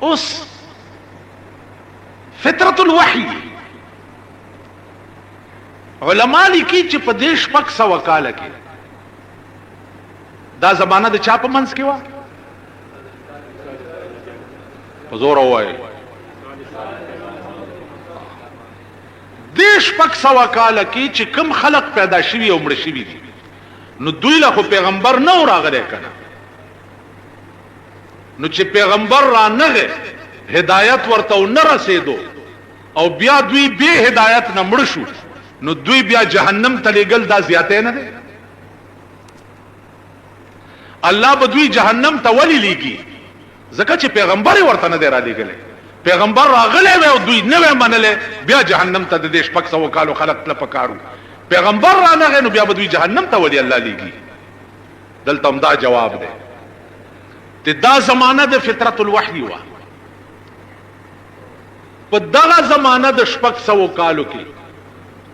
اوس فطرت الوحی علماء لیکي چې په دې شپږ سوه کاله کې دا زمانہ د چا په منځ کې وه؟ په زور ووایئ. دې شپږ سوه کاله کې چې کوم خلق پیدا شوي او مړه شوي دي نو دوی له خو پیغمبر نه و راغلی که نه. نو چې پیغمبر را نغی هدایت ورته ونه رسېدو او بیا دوی بې هدایت نه مړه شو نو دوی بیا جهنم ته لېږل دا زیاتی نه دی؟ الله به دوی جهنم ته ولې لیږي؟ ځکه چې پیغمبر یې ورته نه دی را لېږلی. پیغمبر راغلی وی او دوی نه وی منلی بیا جهنم ته د دې شپږ سوه کالو خلق تله پکار وو. پیغمبر را نغی نو بیا به دوی جهنم ته ولې الله لیږي؟ دلته هم دا جواب دی. دا زمانہ د فطرت الوحی وه. په دغه زمانہ د شپږ سوو کالو کې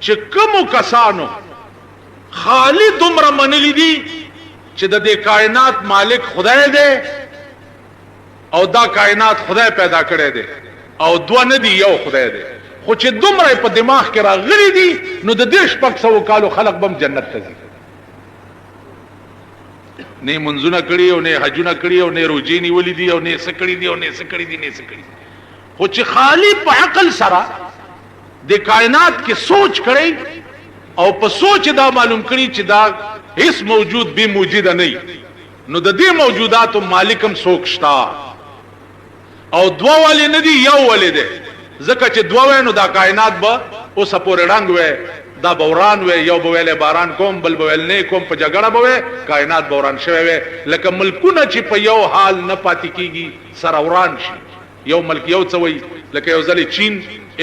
چې کومو کسانو خالی دومره منلی دي چې د دې کائنات مالک خدای دی او دا کائنات خدای پیدا کړی دی او دوه نه دي یو خدای دی، خو چې دومره په دماغ کې راغلي دي نو د دې شپږ سوو کالو خلق بم جنت ته ځي. نه منځونه کړي او نه حجونه کړي او نه روزې نیولې دي او نه څه کړي دي او نه څه کړي دي نه څه کړي دي، خو چې خالی په عقل سره د کائنات کې سوچ کړي او په سوچ دا معلوم کړي چې دا هیڅ موجود به موجوده نه نو د دې موجوداتو مالکم څوک شتا او دوه ولې نه دي یو ولې دی، ځکه چې دوه وای نو دا کائنات به اوس پورې رنگ وای دا بوران وی، یو بویل باران کوم بل بویل نه کوم، په جګړه بوي کائنات بوران شوی وي. لکه ملکونه چې په یو حال نه پاتې کیږي سره وران شي. یو ملک یو څه وي، لکه یو ځل چین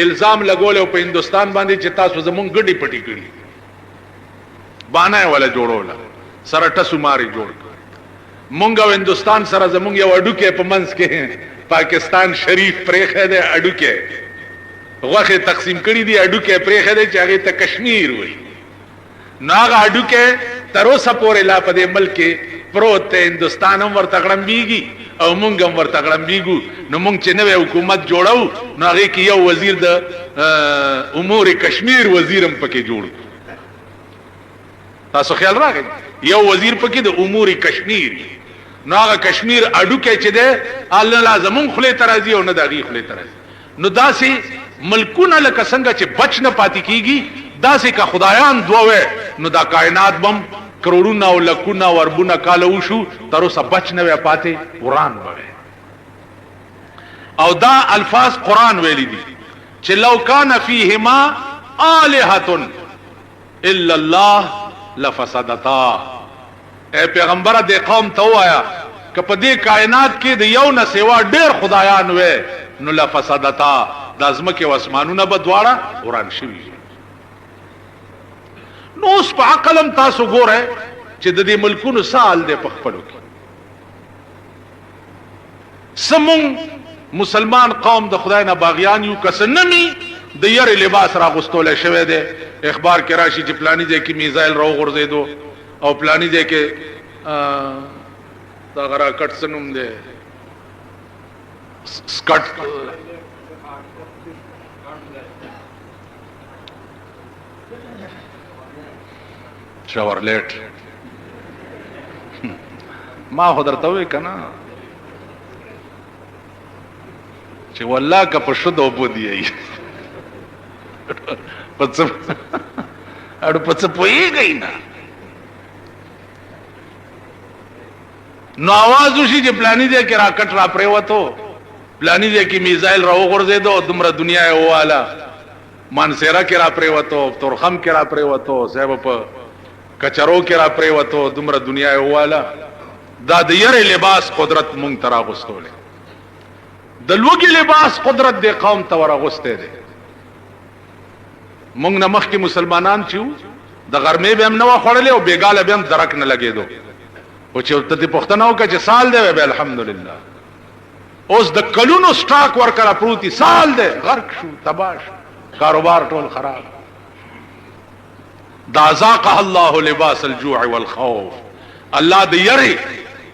الزام لګول او په هندستان باندې چې تاسو زمونږ ګډي پټي کړي باندې ولا جوړول سره ټسو ماري جوړ مونږ او هندستان سره زمونږ یو اډوکه په منځ کې پاکستان شریف پرېخه ده اډوکه غوخه تقسیم کړی دی اډوکه پرېخه ده چې هغه ته کشمیر وای. ناغه اډوکه تر اوسه پورې لا په دې ملک کې پروت هندستان هم ورته غړمبيږي او مونږ هم ورته غړمبيګو. نو مونږ چې نوې حکومت جوړو نو هغه کې یو وزیر د امور کشمیر وزیر هم پکې جوړ. تاسو خیال راغی یو وزیر پکې د امور کشمیر نو هغه کشمیر اډوکه چې ده الله لازمون خله ترازی او نه دغه خله ترازی. نو داسې ملکونه لکه څنګه چې بچ نه پاتې کیږي داسې که خدایان دوه نو دا کائنات بم کروڑونه او لکونه وربونه کاله وشو تر اوسه بچ نه پاتې قران بوي. او دا الفاظ قران ویلي دي چې لو کان فیهما الہۃ الا الله لفسدتا. اے پیغمبر دې قوم ته وایا که په دې کائنات کې د یو نه سیوا ډېر خدایان وې نو لفسدتا د ازمکه او اسمانونه به دواړه وران شي. نو اوس په عقلم تاسو ګوره چې د دې ملکونو سال دې په خپلو کې سمون مسلمان قوم د خدای نه باغیان یو کسنمی د یری لباس راغستول شوی دی. اخبار کې راشي چې پلانی ځای کې میزایل راو غورځیدو او پلانی ځای کې دا غرا کټ سنوم دی سکټ شاورلیټ ما خو درته وې کنه چې والله که په شدو بودی پڅ اړ پڅ پويږي نه نو आवाज وشي چې پلاني دې کې راکټ را پریوتو پلاني دې کې میزایل راو غورځیدو دمره دنیا یې واله مانسيرا کې را پریوتو تورخم کې را پریوتو صاحب په کچرو کې را پریوتو دمره دنیا یې واله. دا د یری لباس قدرت مونږ ترا غوستول د لوګي لباس قدرت د قوم ته ورغوسته دي. مونږ نه مخکې مسلمانان چې د غرمې به هم نه وخړلې او بیګاله به هم درک نه لګېدو او چې ته پښتنه وکړه چې سال دی به الحمدلله اوس د کلونو سٹاک ورکړه پروتي سال دی غرق شو تباش کاروبار ټول خراب. دا ذاقه الله لباس الجوع والخوف الله د یری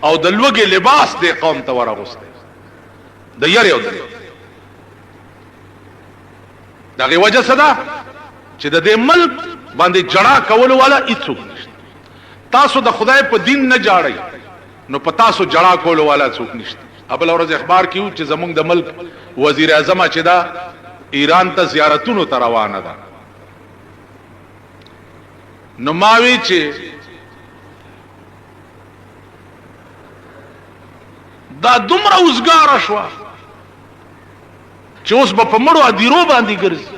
او د لوګي لباس د قوم ته ورغوسته. د یری او دغه وجه صدا چې د دې ملک باندې جړه کول والا هیڅوک نشته. تاسو د خدای په دین نه جاړئ نو په تاسو جړه کول والا څوک نشته. ابل اورز اخبار کیو چې زمونږ د ملک وزیر اعظم چې دا ایران ته زیارتونو ته روانه ده نو ماوی چې دا دومره اوسګار شو چې اوس په مړو ادیرو باندې ګرځي.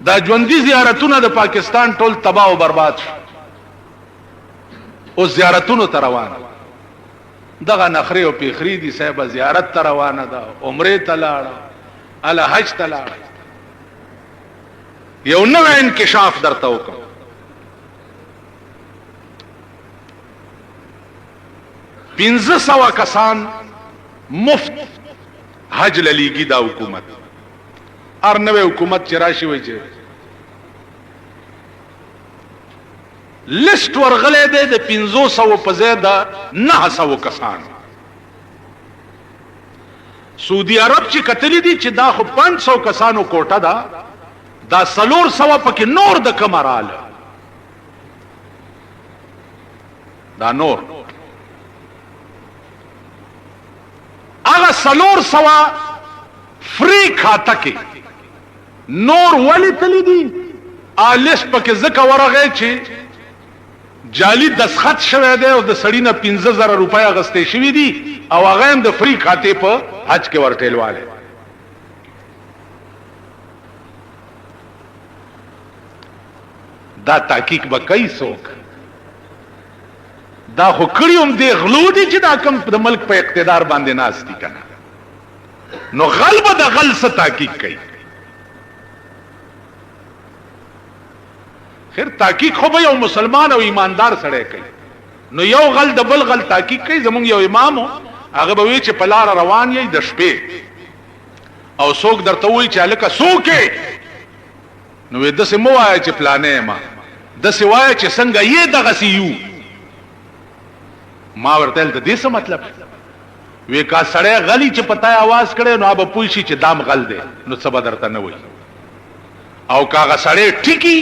دا ژوندۍ زیارتونه د پاکستان ټول تباہ او برباد شو. اوس زیارتونو ته روانه دغه نخري او پیخري دي صاحب زیارت ته روانه ده عمره ته لاړه اله حج ته لاړه. یو نوې انکشاف درته وکم. 1500 کسان مفت حج للیږي دا حکومت. ار نوې حکومت چې راشي وي چې لست ورغلې ده د 500 په ځای د 900 کسان. سعودي عرب چې کتلی دي چې دا خو 500 کسانو کوټه ده دا 400 پکې نور د کمرال دا نور هغه 400 فری کھاتا کې نور ولی تلی دي آلس پکې زکه ورغه چې جعلی دسخط شوه دی او د سړی نه 15000 روپیا غستې شوې دي او هغه هم د فری کھاته په حج کې ورټیلواله. دا تحقیق به کوي څوک؟ دا خو کړیوم دی غلو دي چې دا کم د ملک په اقتدار باندې ناس دي کنه نو غلب د غل څه تحقیق کوي. خیر تحقیق خو به یو مسلمان او ایماندار سره کوي. نو یو غل د بل غل تحقیق کوي. زمونږ یو امام هغه به وی چې په لار روان یې د شپې او څوک درته وی چې الکه څوک نو د سه مو وای چې پلانې ما د سه وای چې څنګه یې دغه سیو ما ورته د دې څه مطلب وی کا سړی غلی چې پتاي आवाज کړي نو به پوښي چې دام غل دی نو څه بدرته نه وای او کاغه سړی ټیکی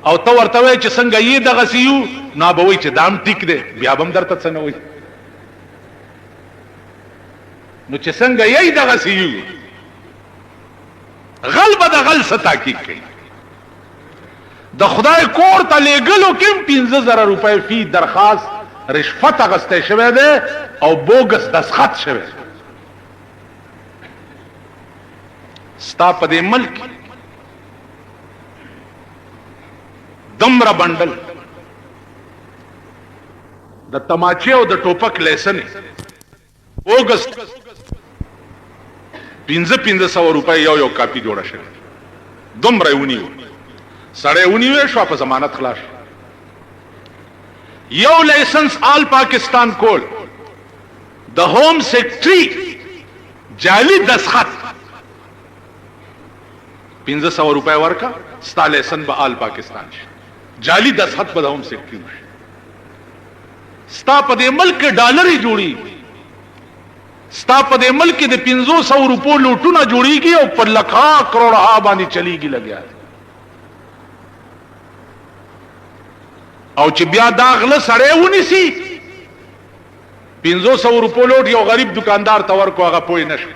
او تو ورته وای چې څنګه یې دغه سیو نو به وای چې دام ټیک دی بیا هم درته څه نه وای نو چې څنګه یې دغه سیو غلبه د غل څه تحقیق کوي. د خدای کور ته لګلو کې 15000 روپۍ فی درخواست رشوت غسته شوه ده او بوګس دسخط شوه. ستا په دې ملک دمره بندل د تماچه او د ټوپک لیسن بوګس 1500 روپۍ یو کاپی جوړه شوه. دمره ونیو سړی ونیو شو په ضمانت خلاص. یو لائسنس آل پاکستان کول د ہوم سیکرٹری جعلی دسخط 1500 روپے ورکا ستا لائسن به آل پاکستان شي جعلی دسخط به ہوم سیکرٹری ستا په دې ملک ډالر جوړي ستا په دې ملک د 500 روپو لوټونه جوړيږي او پر لکھا کروڑه باندې چلیږي لګیا او چې بیا دا غله سړی ونیسي 500 روپو لوټ یو غریب دکاندار ته ورکو هغه پوي نشو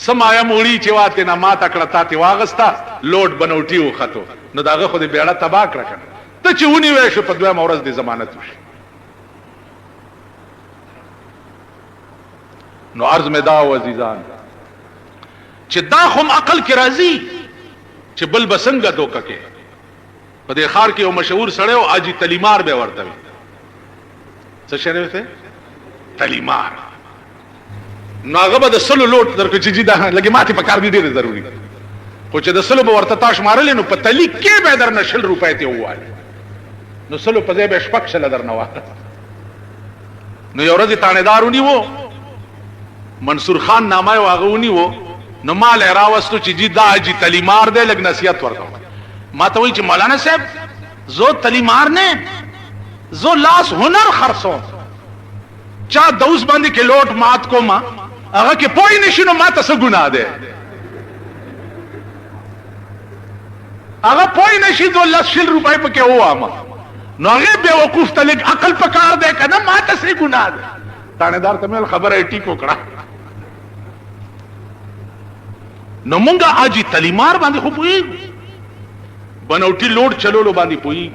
سمایا موړي چې واته نه ما تکړه تاته واغستا لوټ بنوټي وخته نو داغه خو دې بیړه تبا کړ ته چې ونی وې شو په دوه مورز دې ضمانت وشي. نو عرض میں دا عزیزان چې دا هم عقل کې راځي چې بل بسنګ دوکه کې په دې خار کې یو مشهور سړی او اجي تلیمار به ورته څه شری ته تلیمار نو هغه به د سلو لوټ درکو چې دا لګي ماته په کار دي ډیره ضروری خو چې د سلو به ورته تاش مارل نو په تلی کې به در نشل روپۍ ته واله نو سلو په ځای به شپک شل در نه واله. نو یو ورځ تانیدار ونیو منصور خان نامه واغه ونیو نو مال راوستو چې جی دا اجي تلیمار دی لګ نصیحت ورته ما ته وی چې مولانا صاحب زو تلیمار نه زو لاس هنر خرڅو چا دوس باندې کې لوټ مات کو ما هغه کې پوي نشي نو ماته څه ګناه ده هغه پوي نشي 200 روپۍ پکې وامه نو هغه به وقوف ته لګ عقل پکار ده کنه ماته څه ګناه ده تانیدار ته مل خبره ټیکو کړه نو مونږه اجي تلیمار باندې خو پوي بنوټي لوډ چلولو باندې پوي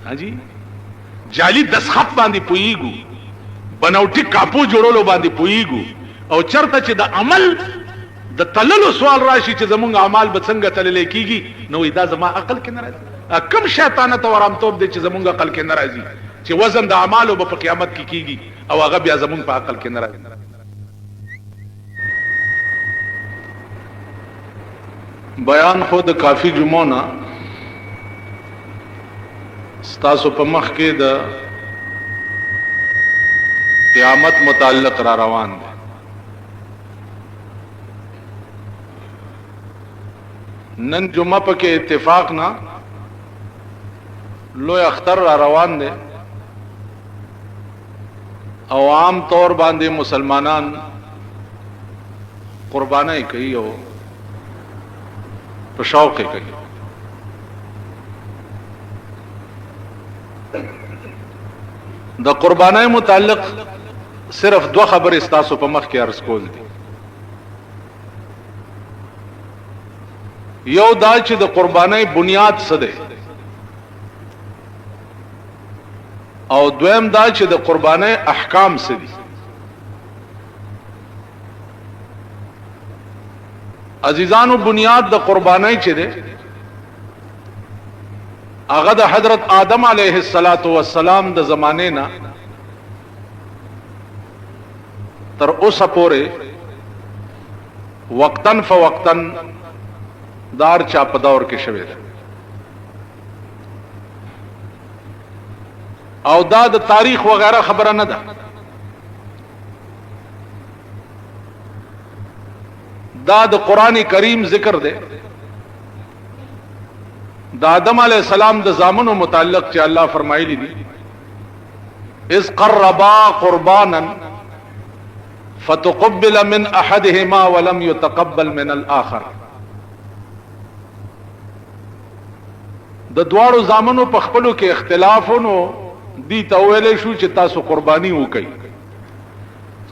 हाजी جالي دسخط باندې پويګو بنوټي کاپو جوړولو باندې پويګو او چرته چې د عمل د تللو سوال راشي چې زمونږ اعمال به څنګه تلل کیږي نو دا زما عقل کې ناراضي کم شیطان ته ورام توپ دي چې زمونږ عقل کې ناراضي چې وزن د اعمالو په قیامت کې کیږي او هغه بیا زمونږ په عقل کې ناراضي بیان خود کافی جمعونه ستاسو په مخ کې د قیامت متعلق را روان دي نن جمعه په کې اتفاق نه لوی اختر را روان دي او عام طور باندې مسلمانان قربانای کوي او په شوق کوي د قربانای متعلق صرف دو خبر استاسو په مخ کې عرض کول دي یو دا چې د قربانای بنیاد څه ده او دویم دا چې د قربانای احکام څه دي عزیزانو بنیاد د قربانای چې ده هغه د حضرت آدم علیه السلام د زمانه نه تر اوسه پورې وقتن فوقتن دار چا په دور کې شوی ده او دا د تاریخ وغیرہ خبره نه ده دا د قران کریم ذکر ده د آدم علیہ السلام د زامنو متعلق چې الله فرمایلی دي اذ قربا قربانا فتقبل من احدهما ولم يتقبل من الاخر د دواړو زامنو په خپلو کې اختلافونو دي ته ویلې شو چې تاسو قرباني وکړئ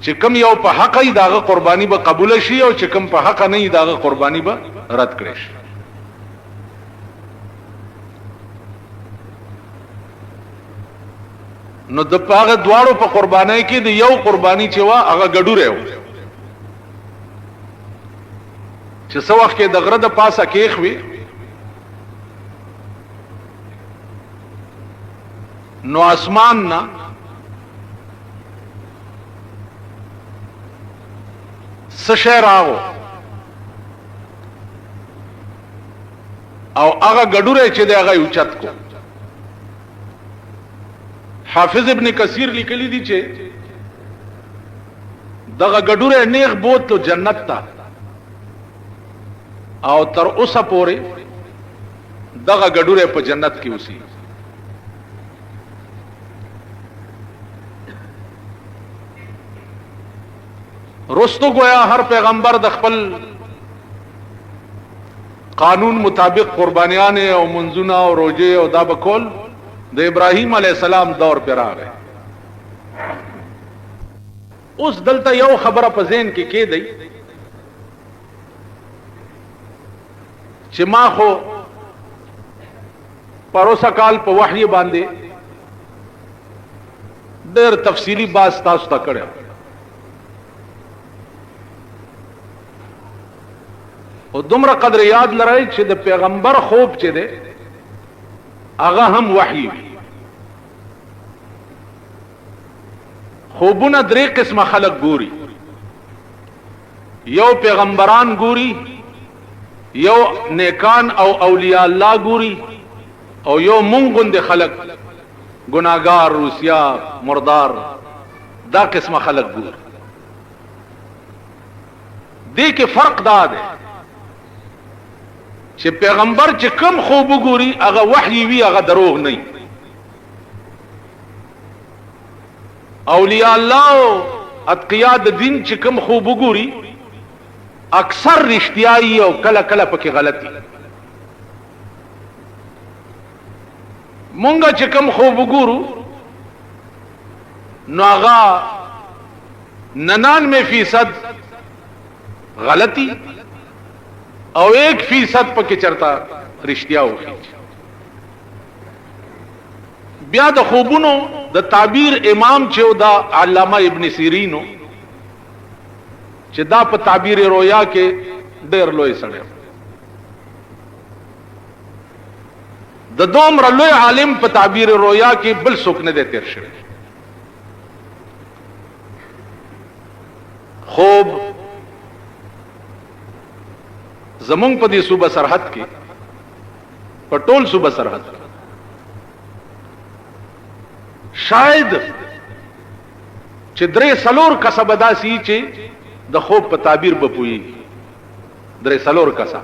چې کوم یو په حق ای داغه قرباني به قبول شي او چې کوم په حق نه ای داغه قرباني به رد کړي شي نو د پاغه دواړو په قربانای کې د یو قرباني چې وا هغه ګډوره و چې څو وخت کې د غره د پاسه کېخ وي نو اسمان نا سشراو او هغه ګډوره چې د هغه اوچت کو حافظ ابن کثیر لیکلی دی چې دغه ګډوره نیغ بوتلو جنت ته او تر اوسه پورې دغه ګډوره په جنت کې اوسي رستو گویا هر پیغمبر د خپل قانون مطابق قربانیان او منځونه او روزه او دا بکول د ابراهیم علیہ السلام دور پر راغی اوس دلته یو خبره په ذهن کې کې دی چې ما خو پروسه کال په وحی باندې ډېر تفصیلی باز تاسو ته کړم او دومره قدر یاد لرئ چې د پیغمبر خوب چې دی هغه هم وحی خوبونه درې قسمه خلق ګوري یو پیغمبران ګوري یو نیکان او اولیاء الله ګوري او یو مونږ خلق گناہگار روسیا مردار دا قسمه خلق ګوري دې کې فرق دا دی چې پیغمبر چې کم خوب ګوري هغه وحی وی هغه دروغ نه اولیاء الله اتقیا د دین چې کوم خوب وګوري اکثر رښتیايي او کله کله پکې غلطي. مونږ چې کوم خوب وګورو نو هغه 99% غلطي او 1% پکې چرتا رښتیا وي. بیا د خوبونو د تعبیر امام چې دا علامه ابن سیرینو چې دا په تعبیر رویا کې ډېر لوی سړی د دومره لوی عالم په تعبیر رویا کې بل څوک نه دی تیر شوی. خوب زمونږ په دې صوبه سرحد کې په ټول صوبه سرحد شاید چې 3-4 کسب داسي چې د خوب په تعبیر بپوي 3-4 کسا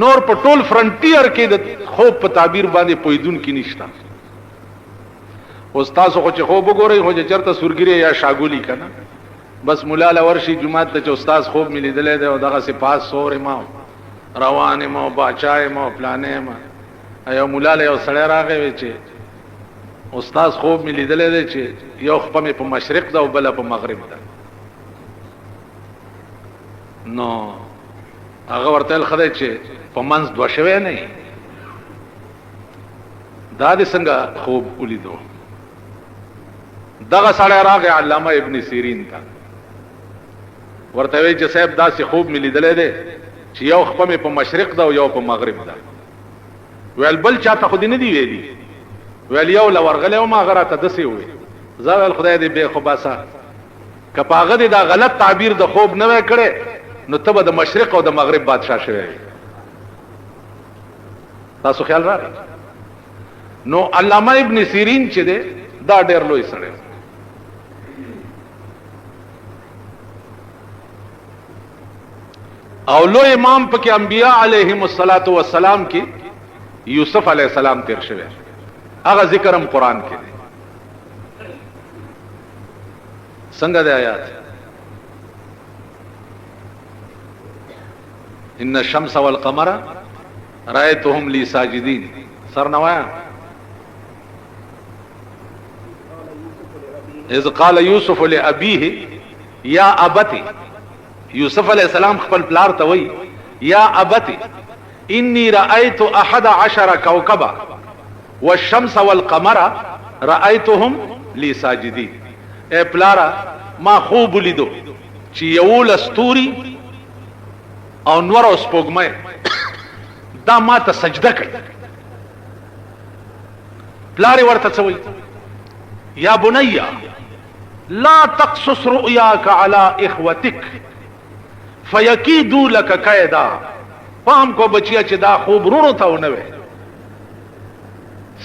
نور په ټول فرنټیر کې د خوب په تعبیر باندې پویدون کې نشتا. استاد خو چې خوب وګوري خو چې چرته سورګری یا شاګولی کنه بس مولا لورشي جمعه ته چې استاد خوب ملي دلې ده او دغه سپاس سور ما روان ما باچای ما پلانې ما ایو مولا له یو سړی راغی چې استاد خوب ملي دلې ده چې یو خپل په مشرق ده او بل په مغرب ده. نو هغه ورته خدای چې په منځ دوه شوی نه دا د څنګه خوب ولیدو. دغه سړی راغی علامه ابن سیرین ته ورته وی چې صاحب داسې خوب ملي دلې ده چې یو خپل په مشرق ده او یو په مغرب ده. ویل بل چاته خو دې نه دی ویلي. ویل یو لورغله او ما غراته دسي وي زاول خدای دې به خو باسا کپاغه دې دا غلط تعبیر د خوب نه وای کړي نو تبه د مشرق او د مغرب بادشاہ شوی. تاسو خیال راغی. نو علامه ابن سیرین چې ده دا ډېر لوی سړی او لوی امام پکې انبیاء علیهم الصلاۃ والسلام کې یوسف علیہ السلام تیر شوی. هغه ذکرم قران کې دی. څنګه د آیات ان الشمس والقمر رأيتهم لي ساجدين سرنوایا اذ قال يوسف لأبيه يا ابتي یوسف علیہ السلام خپل پلار ته وی یا ابتي اني رأيت 11 كوكبا والشمس والقمر رأيتهم لي ساجدين. اے پلارا ما خوب لیدو چې یو لستوري او نور او سپوږمۍ دا ما ته سجده کوي. پلار ورته څوي یا بنیا لا تقصص رؤياك على اخوتك فيكيدوا لك كيدا. فهم کو بچیا چې دا خوب رونو ته ونه وي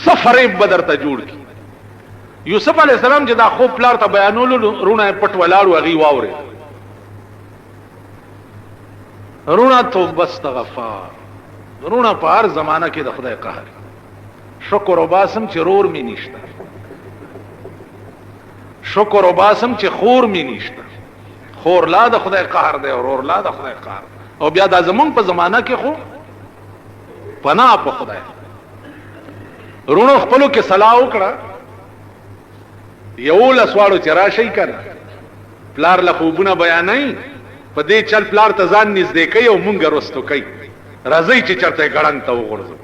سفریب بدر ته جوړ کی. یوسف علیہ السلام چې دا خوب پلار ته بیانولو رونه پټ ولاړو هغه واوري رونه تو بس تغفار رونه په هر زمانہ کې د خدای قهر. شکر او باسم چې رور می نشته. شکر او باسم چې خور می نشته. خور لا د خدای قهر دی او رور لا د خدای قهر. او بیا د زمون په زمانہ کې خو پناه په خدای رونو خپلو کې صلاح وکړه یو لسواړو چې راشي کنه پلار له خوبونه بیانای په دې چل پلار ته ځان نږدې کوي او مونږ رستو کوي راځي چې چرته ګړنګ ته وګورځو.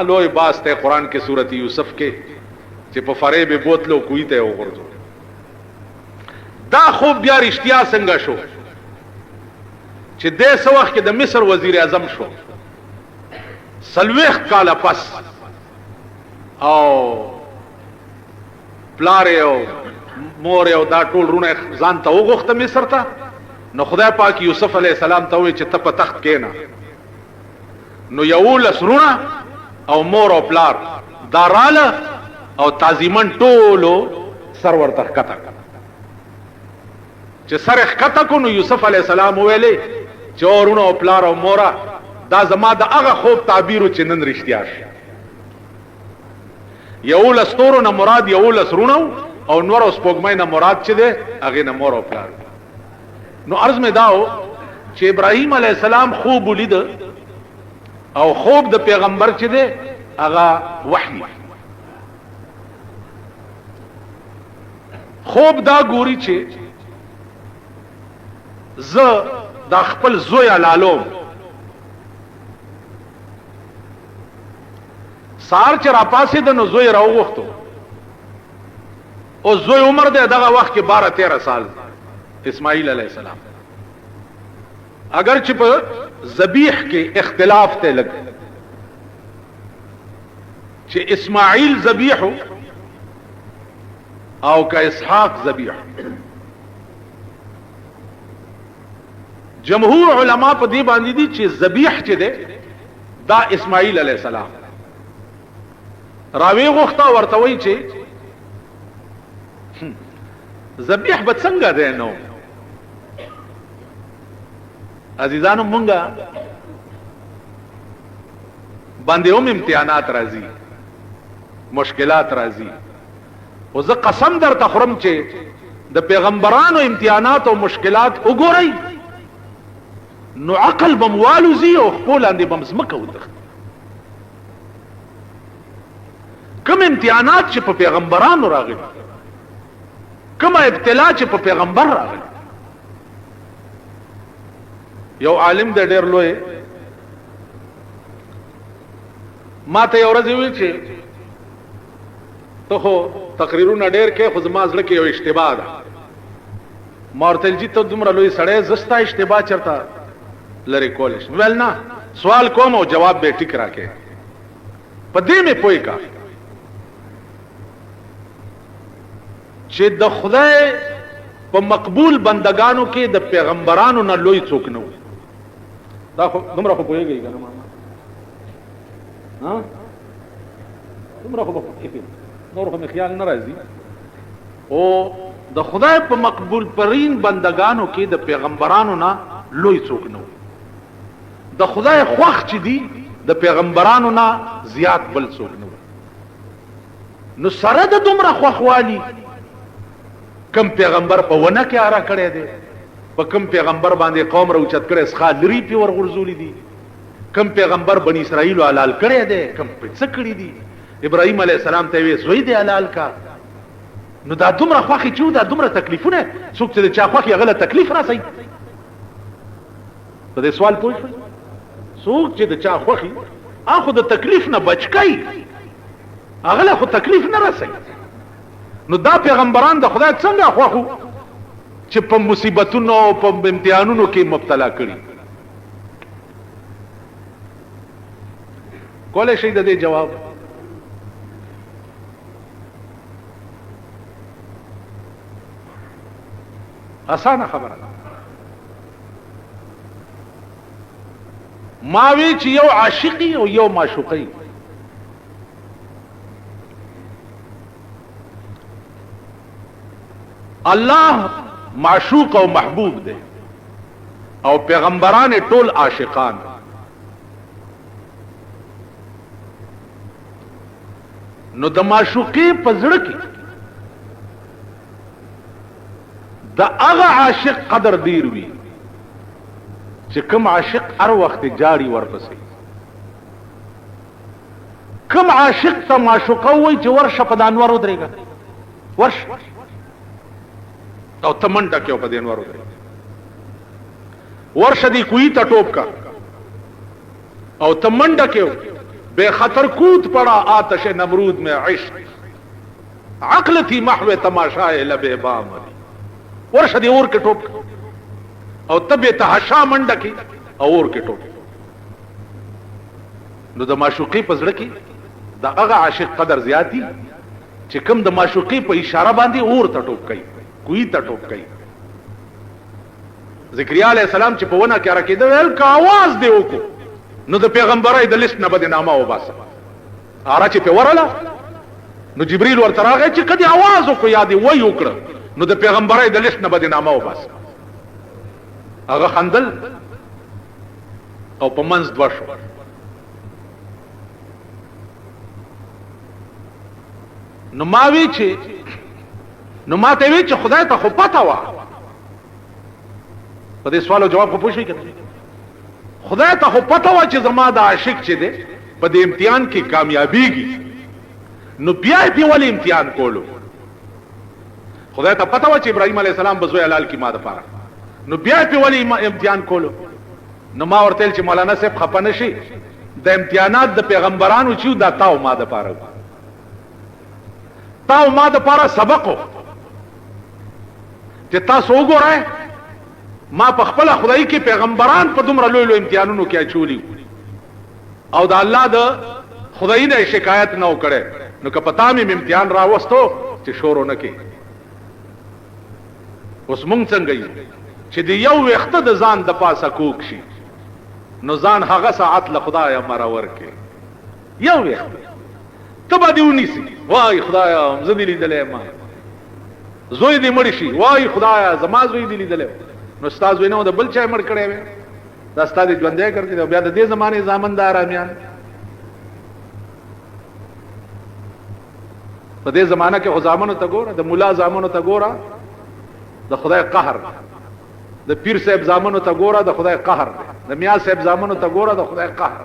لوی باس ته قران کې سورۃ یوسف کې چې په فریب بوتلو کوی ته وګورځو. دا خوب بیا رښتیا څنګه شو چې د څو وخت کې د مصر وزیر اعظم شو 40 کاله پس او پلار او مور او دا ټول رونه ځان ته وغوښته مصر ته. نو خدای پاک یوسف علیہ السلام ته وی چې ته په تخت کېنا. نو یو لسرونه او مور او پلار داراله او تعظیمن ټولو سرور تخکته چې سر ښکته کو. نو یوسف علیہ السلام ویلې چې ورونه او پلار او مورا دا زما د هغه خوب تعبیرو چې نن رښتیا شي. یو لستورو نه مراد یو لسرونو او نور اوس پوګمای نه مراد چي ده هغه نه مور او پلار. نو عرض می داو چې ابراهيم عليه السلام خوب ولید او خوب د پیغمبر چي ده هغه وحي. خوب دا ګوري چې ز دا خپل زوی علالوم سار چې را پاسې د نو زوی راو وختو او زوی عمر ده دغه وخت کې 12-13 سال اسماعیل علیہ السلام. اگر چې په ذبیح کې اختلاف ته لګ چې اسماعیل ذبیح او کا اسحاق ذبیح. جمهور علما په دې باندې دي چې ذبیح چې ده دا اسماعیل علیہ السلام. راوی غوښتا ورته وی چې ذبیح به څنګه ده نو عزیزانو مونږه باندې هم امتحانات راځي مشکلات راځي او زه قسم در تخرم چې د پیغمبرانو امتحانات او مشکلات وګورئ نو عقل بموالو زی او خپل اندې بمزمکه وتخ. کوم امتحانات چې په پیغمبرانو راغلي کوم ابتلا چې په پیغمبر راغلي. یو عالم د ډېر لوی ما ته یو ورځ ویل چې ته خو تقریرونه ډېر کې خو زما زړه کې یو اشتباه ده. ما ورته ویل چې ته دومره لوی سړی زستا اشتباه چرته لري کولی شم. ویل نه سوال کوم او جواب به ټیک راکې په دې مې پوي کا چې د خدای په مقبول بندگانو کې د پیغمبرانو نه لوی څوک نه و. دا خو دومره خو پوهېږئ که نه ها دومره خو به نور خو مې خیال نه راځي. او د خدای په مقبول ترین بندگانو کې د پیغمبرانو نه لوی څوک نه و. د خدای خوښ چې دي د پیغمبرانو نه زیات بل څوک نه و. نو سره د دومره خوښوالي کم پیغمبر په ونه کې آرا کړی دی په کم پیغمبر باندې قوم راوچت کړی څخه لري پی ورغورځولي دي کم پیغمبر بنی اسرائیل حلال کړی دی کم په څه کړی دي. ابراهیم علیه السلام ته وی زوی دی حلال کا. نو دا دومره خوښي چې دا دومره تکلیفونه څوک چې چا خوښي هغه له تکلیف راسي. په دې سوال پوه شئ څوک چې د چا خوښي هغه د تکلیف نه بچ کوي هغه له خو تکلیف نه راسي. نو دا پیغمبران د خدای څنګه خوښو چې په مصیبتونو او په امتحانونو کې مبتلا کړي. کولای شي د دې جواب اسانه خبره ما وی چې یو عاشقي او یو معشوقي. الله معشوق او محبوب دی او پیغمبران ټول عاشقان. نو د معشوقي په زړه کې د هغه عاشق قدر ډیر وي چې کوم عاشق هر وخت جاری ورپسې کوم عاشق ته معشوقه وای چې ورشه په دانور ودرېږه ورشه او تمنډه کې په دانور ودرېږه ورشه دی کوی ته ټوپ کا او تمنډه کې بے خطر کود پڑا آتش نمرود میں عشق عقل تھی محو تماشائے لبے بام ورشه دی اور کې ټوپ او تبه تحشا منډه کې اور کې ټوپ. نو د معشوقي په زړه کې د هغه عاشق قدر زیاتی چې کوم د معشوقي په اشاره باندې اور ته ټوپ کوي کوی ته ټوپ کوي. زکریا علیہ السلام چې په ونه کې راکېده ویل کا आवाज دی وکړو نو د پیغمبرای د لیست نه بده نامه وباسه اره چې په ورله نو جبريل ورته راغی چې کدي आवाज وکړو یادې وای وکړه نو د پیغمبرای د لیست نه بده نامه وباسه. هغه خندل او په منځ دوه شو. نو ما وی چې نو ما ته وی چې خدای ته خو پته وا په دې سوالو جواب خو پوښی کړه خدای ته خو پته وا چې زما د عاشق چې دی په دې امتحان کې کامیابیږي نو بیا دې ولې امتحان کولو خدای ته پته وا چې ابراهيم عليه السلام بزوی حلال کی ما ده پاره نو بیا دې ولې امتحان کولو نو ما ورته چې مولانا صاحب خپنه شي د امتحانات د پیغمبرانو چې دا تاو ما ده پاره تاو ما ده پاره سبقو چې تاسو وګورئ ما په خپل خدای کې پیغمبران په دومره لوی لوی امتحانونو کې اچولي او د الله د خدای نه شکایت نه وکړي نو که پتا مې امتحان راوستو چې شور نه کې اوس مونږ څنګه یو چې د یو وخت د ځان د پاسه کوک شي نو ځان هغه ساعت له خدای مرور کې یو وخت تبا دیونی سي وای خدایا زه دې لیدلې ما زوی دې مړ شي وای خدایا زما زوی دې لیدلې نو استاد وینو د بل چا مړ کړي وي دا استاد ژوندې کړی بیا د دې زمانه زامندار امیان په دې زمانہ کې غزامنو ته ګوره د مولا زامنو ته ګوره د خدای قهر د پیر صاحب زامنو ته ګوره د خدای قهر د میاں صاحب زامنو ته ګوره د خدای قهر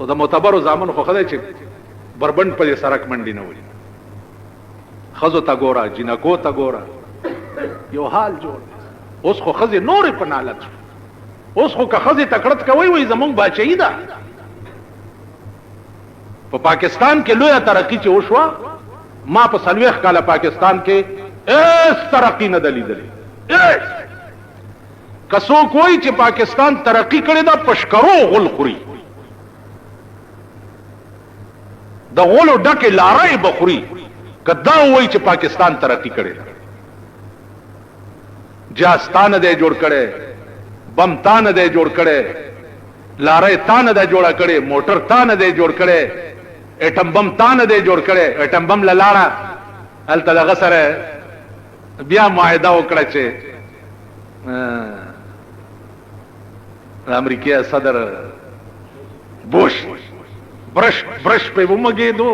او د معتبر زامنو خو خدای چې بربند په سرک منډي نه وي خزو ته ګوره جنکو ته ګوره یو حال جوړ اوس خو خزي نور په نالت اوس خو که خزي تکړت کوي وي زمونږ بچی ده په پاکستان کې لویه ترقی چې وشوه ما په 40 کاله پاکستان کې اس ترقی نه دلیدلې اس کسو کوئی چې پاکستان ترقی کړي دا پشکرو غل خوري د غلو ډکه لارې بخوري کدا وای چې پاکستان ترقی کړي جاستان دې جوړ کړي بم تان دې جوړ کړي لارې تان دې جوړ کړي موټر تان دې جوړ کړي اټم بم تان دې جوړ کړي اټم بم لاره الته دغه سره بیا معاهده وکړه چې امریکای صدر بوش برش په ومګېدو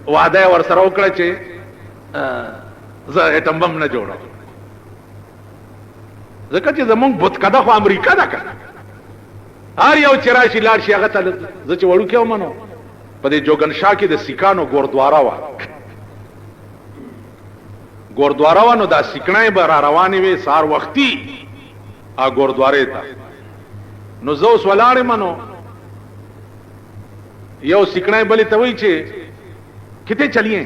وعده ور سره وکړه چې زه اټم بم نه جوړم ځکه چې زمونږ بوت کده خو امریکا ده کنه هر یو چې راشي لاړ شي هغه ته زه چې وړو کې ومنو په دې جوګنشاه کې د سیکانو ګوردواره وه ګوردواره وه نو دا سیکڼۍ به را روانې وې سهار وختي ګوردوارې ته نو زه اوس ولاړ یم نو یو سیکڼۍ بلې ته وایي چې کتې چلیے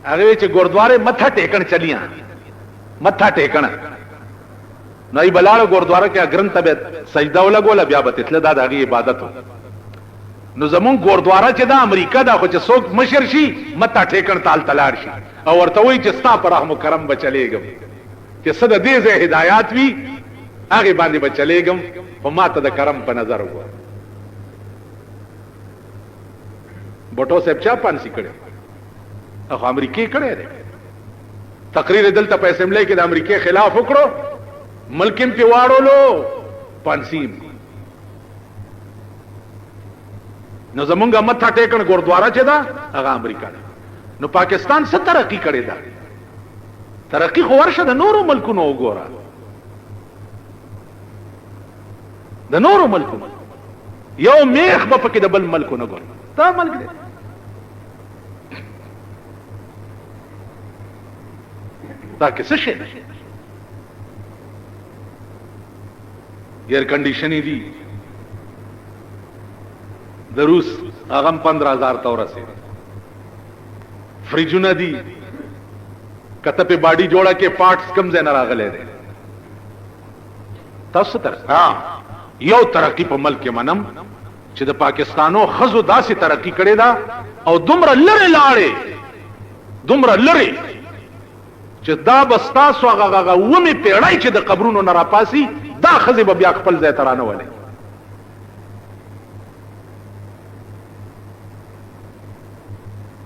هغه وایي چې ګوردوارې متھا ټیکن چلیے متھا ټیکن نو ای بلاړو ګوردواره کې اگرن ته سجده ولګوله بیا به تتله دا د هغې عبادت و نو زمون ګوردواره چې دا امریکا دا خو چې څوک مشر شي متا ټیکن تال تلار شي او ورته وایي چې ستا په رحم و کرم به چلیږم چې څه د دې ځای هدایات وي هغې باندې به چلیږم خو ما ته د کرم په نظر وګوره بوټو صاحب چا پانسي کړی خو امریکې کړی دی تقریر دلته په اسمبلی کې د امریکې خلاف وکړو ملکم پی واړولو پانسیم نو زمونږه متھا ټیکن ګوردواره چې دا هغه امریکا ده نو پاکستان څه ترقی کړی ده ترقی خو ورشه د نورو ملکونو وګوره د نورو ملکونو یو میخ به پکې د بل ملکونو ګور دا ملک دی دا کې څه شي ایئر کنډیشنې دي د روس هغه 15000 ته ورسېد فریجونه دي کته په باډي جوړه کې پارټس کم ځای نه راغلي دي تاسو تر یو ترقی په ملک منم چې د پاکستانو خزو داسې ترقی کړي دا او دومره لری لاړې دومره لری چې دا بستاسو هغه ومه پیړای چې د قبرونو نه راپاسي دا خزي به بیا خپل ځای ترانه ولې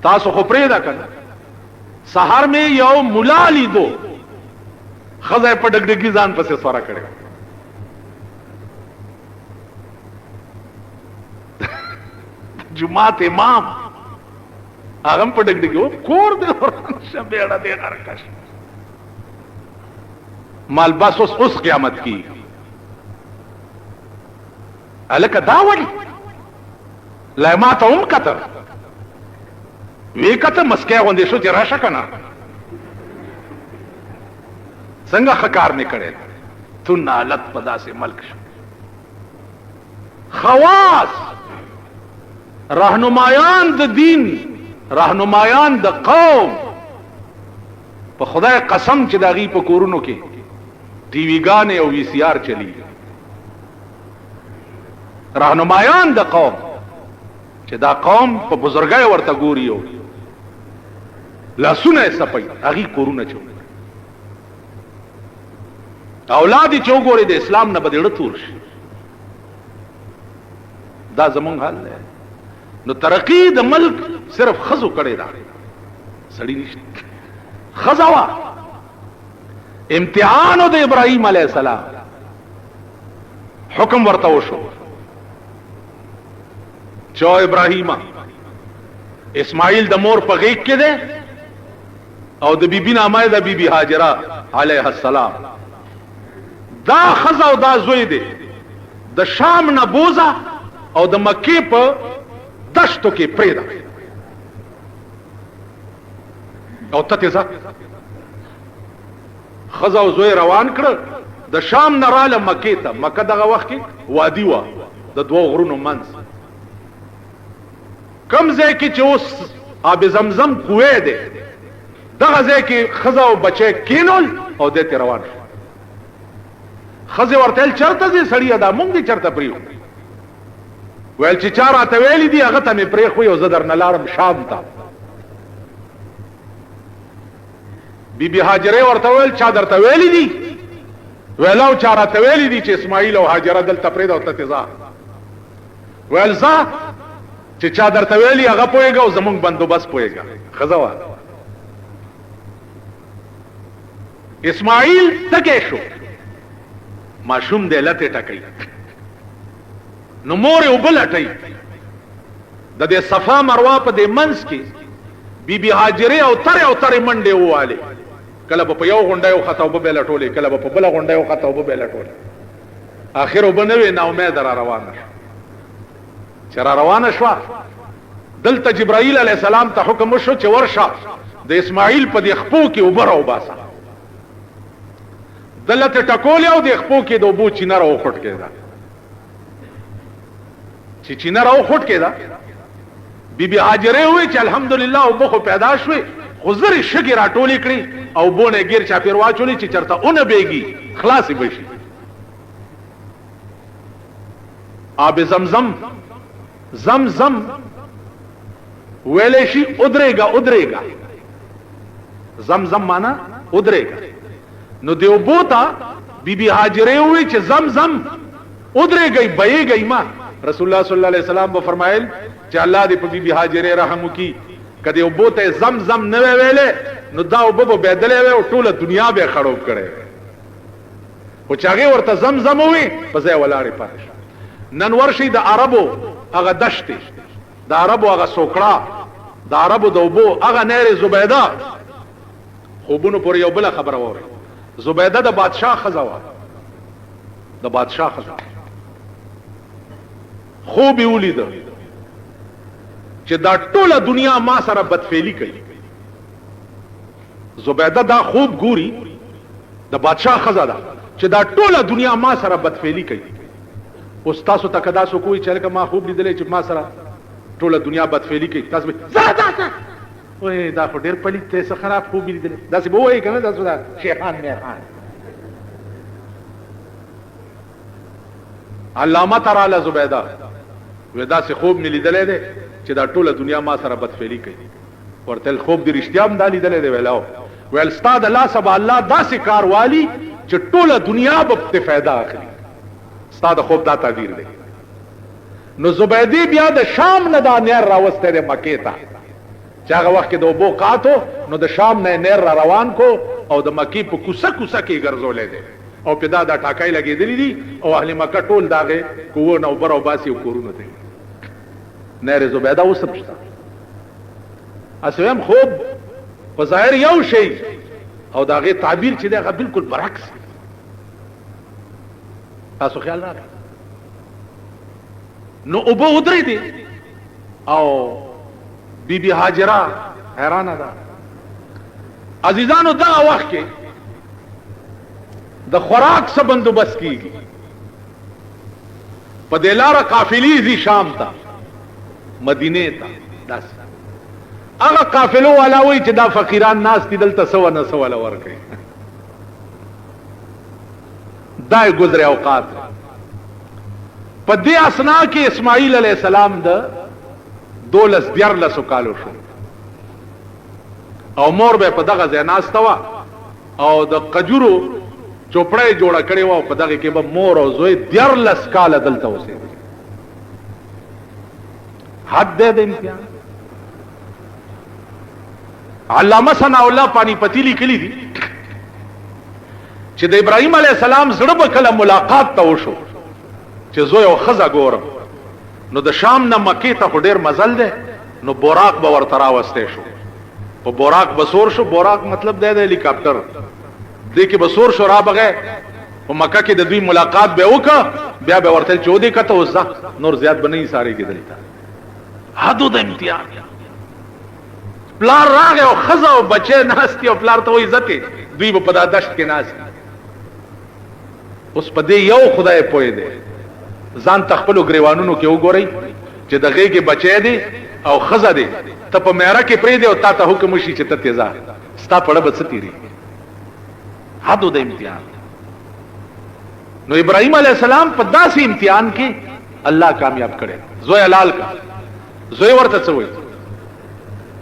تاسو خو پرې دا کنه سحر میں یو مولا لیدو خزه په ډګډګي ځان پسې سوره کړي جمعات امام هغه په ډګ ډګ کور دې وران شبيړه دې غرقش مال بس اوس قیامت کی الکه دا وړي لا ما ته هم کته وی کته مسکه غوندې شو چې راشه کنه څنګه خکار نه کړي تو نالت پدا سے ملک شو خواص رهنمایان د دین رهنمایان د قوم په خدای قسم چې داغي په کورونو کې ټي وی ګانې او وی سی آر چلی رهنمایان د قوم چې دا قوم په بزرګای ورته ګوريو لاسونه سپي هغه کورونه چو اولاد چوغوري د اسلام نه بدړه تور شي دا زمونږ حال دی نو ترقی د ملک صرف خزو کړي دا سړی نشته خزوا امتحان د ابراهيم عليه السلام حکم ورته وشو چو ابراهيم اسماعیل د مور په غیږ کې ده او د بیبي نامه ده بیبي هاجره عليه السلام دا خزا او دا زوی دی د شام نه بوزا او د مکې په دشتو کې پریدا او تتزا خزا او زوی روان کړ د شام نه رااله مکې ته مکه دغه وخت کې وادي و د دوه غرونو منځ کم ځای کې چې اوس آب زمزم کوې ده دغه ځای کې خزا او بچي کینول او دته روان شو خزه ورته چرته دي سړی دا مونږ دي چرته پریو ویل چې چار اته ویلې دي هغه ته مې پرې خو یو زدر نلارم شام ته بیبي هاجره ورته ویل چا درته ویلې دي ویلو چار اته ویلې دي چې اسماعیل او هاجره دلته پرې دا تتزا ویل ځا چې چا درته ویلې هغه پويګا او زمونږ بندوبست پويګا خزوا اسماعیل تکې شو ماشوم دې لته ټکې نو مور یو بل اٹي د دې صفا مروه په دې منځ کې بیبي هاجره او تر منډه واله کله په یو غونډه یو خطا وب بل ټوله کله په بل غونډه یو خطا وب بل ټوله اخر وبنوي نو امید را روانه چر روانه شو دلته جبرائیل علی السلام ته حکم وشو چې ورشه د اسماعیل په دې خپو کې وبره وباسه دلته ټکول او د خپو کې د وبو چینه راو خټ کېدا چې چینه راو خټ کېدا بیبي هاجره وې چې الحمدلله او بخو پیدا شوې خو زری شګي راټولې کړې او بونه غیر چا پیر واچولې چې چرته اون بیګي خلاصي بشي آب زمزم زمزم ویلې شي ادرېګا زمزم معنا ادرېګا نو دیو بوتا بیبي هاجره وې چې زمزم ادرېګي بېګي ما رسول الله صلی الله علیه وسلم به فرمایل چې الله دې په بیبي هاجره رحم وکي کدی وبوته زمزم نه ویلې نو دا وبو بدلې و او ټوله دنیا به خړوب کړي او چاغي ورته زمزم وې په ځای ولاړې پاتې نن ورشي د عربو هغه دشت د عربو هغه سوکړه د عربو د وبو هغه نهر زبیده خوبونو پر یو بل خبره وره زبیده د بادشاہ خزاوه د بادشاہ خزا خوب ولید چې دا ټوله دنیا ما سره بدفعلی کوي زبیده دا خوب ګوري د بادشاہ خزا دا چې دا ټوله دنیا ما سره بدفعلی کوي اوس تاسو تکدا سو کوئی چې لکه ما خوب لیدلې چې ما سره ټوله دنیا بدفعلی کوي تاسو زړه وای دا خو ډیر پلیت ته خراب خوب لیدلې دا څه وای کنه تاسو دا شیخان میخان علامه تعالی زبیده ودا سے خوب ملي دلې ده چې دا ټوله دنیا ما سره بدفعلی کوي ورته خوب دی رښتیا هم دالي دلې ده ویلاو ویل استاد الله سبحان الله داسې کار والی چې ټوله دنیا به فائدہ اخلي استاد خوب دا تعبیر دی نو زبیدی بیا د شام نه دا نیر راوسته ده مکې ته چې هغه وخت کې د وبو قاتو نو د شام نه نیر را روان کو او د مکې په کوڅه کې ګرځولې ده او په دا ټاکای لګېدلې دي او اهل مکه ټول داغه کوو نو بر او باسي کورونه دي نهر زبیده وسبشتا اسویم خوب په ظاهر یو شی او دا غي تعبیر چې دا بالکل برعکس. تاسو خیال راغی نو ابو ودری دي او بیبي هاجره حیرانه ده. عزیزانو دا وخت کې د خوراک څه بندوبست کیږي. په دلاره قافلې زی شام ته مدینه ته داس هغه قافلو والا وی چې دا فقیران ناس دي دلته سو نه سو ولا ورکړي. دای گزر اوقات په دې اسنا کې اسماعیل علیہ السلام د 12 کالو شو او مور به په دغه ځای ناسته وه او د قجورو چوپړی جوړه کړې وه او په دغه کې به مور او زوی 14 کاله دلته اوسېدل. حد دی د امتحان. علامه ثناء الله پانی پتی لیکلی دي چې د ابراهیم علیه السلام زړه به کله ملاقات ته وشو چې زوی او ښځه ګورم نو د شام نه مکې ته خو ډېر مزل دی نو بوراق به ورته راوستی شو. په بوراق به سور شو. بوراق مطلب دی د هلیکاپټر دې کې به سور شو را بغې په مکه کې د دوی ملاقات به وکړه بیا به ورته چې ودې کته اوس نور زیات به نه یې سارېږي دلته. حدو د امتحان. پلار راغی او ښځه او بچی ناست دي او پلار ته وایي ځکې دوی به په دا دشت کې ناست دي. اوس په دې یو خدای پوه دی. ځان ته خپلو ګریوانونو کې وګورئ چې د غېږې بچی دی او ښځه دی ته په میاره کې پرېږدې او تا ته حکم وشي چې ته تېزه ستا پړه به څه تېرېږي. حدو د امتحان. نو ابراهیم علیہ السلام په داسې امتحان کې الله کامیاب کړي. زوی حلال کا. زوی ورته څه وایي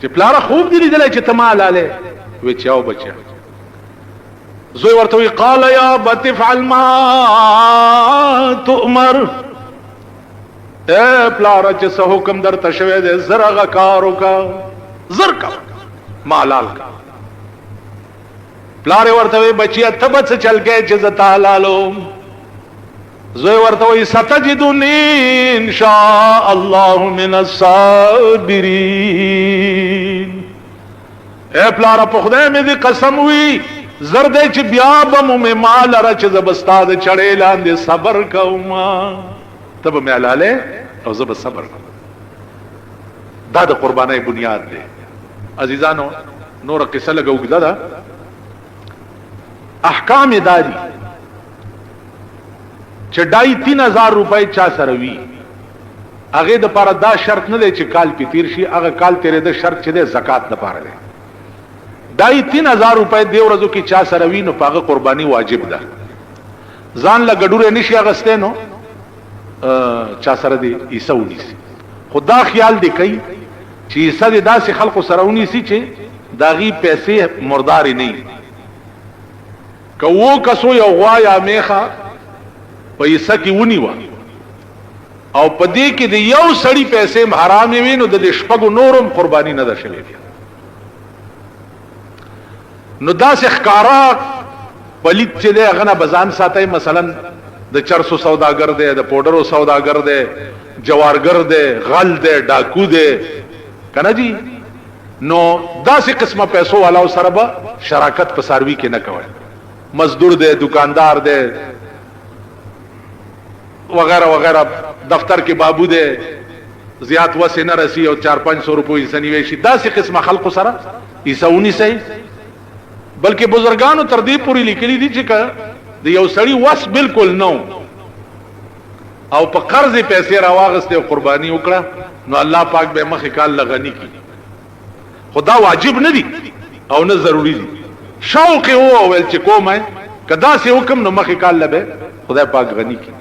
چې پلاره خوب دی لیدلی چې ته ما حلالې وی چې او بچیا. زوی ورته وی قال یا ابت افعل ما تؤمر. اے پلاره چې څه حکم درته شوی دی زر هغه کار وکړه زر کا ما حلال کا. پلار ورته وی بچیا ته به څه چل کې چې زه تا حلالوم. زوی ورته وی ستجدنی ان شاء الله من الصابرین. اے پلار په خدای مې دې قسم وی زر دې چې بیا به مې مال را چې زه به ستا د چړې لاندې صبر کوم ته به مې حلالې او زه به صبر کوم. دا د قربانۍ بنیاد دی. عزیزانو نور قصه لږه اوږده ده. احکام دادی چې 2,500 روپۍ چا سره وي هغه د پاره دا شرط نه دی چې کال پی تیر شي. هغه کال تیرې د شرط چې د زکات د پاره دی. 2,500 روپۍ دی ورځو کې چا سره وي نو پاغه قرباني واجب ده. ځان لا ګډوره نشي اغسته نو چا سره دی عیسی ونیسي. خدا خیال دی کوي چې عیسی د داسې خلکو سره ونیسي چې داغي پیسې مرداري نه وي. کو کسو یو غوا یا میخه پیسې کې ونیوه او پدې کې د یو سړی پیسې حرام وي نو د شپږو نورم قرباني نه ده شوی. نو داسې ښکارا پلیت چې دی هغه نه بزان ساتي. مثلا د چرسو سوداګر دی د پوډرو سوداګر دی جوارګر دی غل دی ډاکو دی کنه جی. نو داسې قسمه پیسو والا سره به شراکت په ساروي کې نه کوي. مزدور دی دکاندار دی وغیرہ وغیرہ دفتر کې بابو دی زیات وسه نه رسی او 400-500 روپۍ سنوي شي. داسې قسمه خلکو سره عیسونی سي. بلکې بزرګانو تر دې پوری لیکلي دي چې د یو سړی وس بالکل نو او په قرض پیسې راواغسته او قرباني وکړه نو الله پاک به مخې کال لغنی کی. خدا واجب نه دي او نه ضروری دي. شوق او ول چې کومه کدا سي حکم نو مخې کال لبه خدای پاک غنی کی.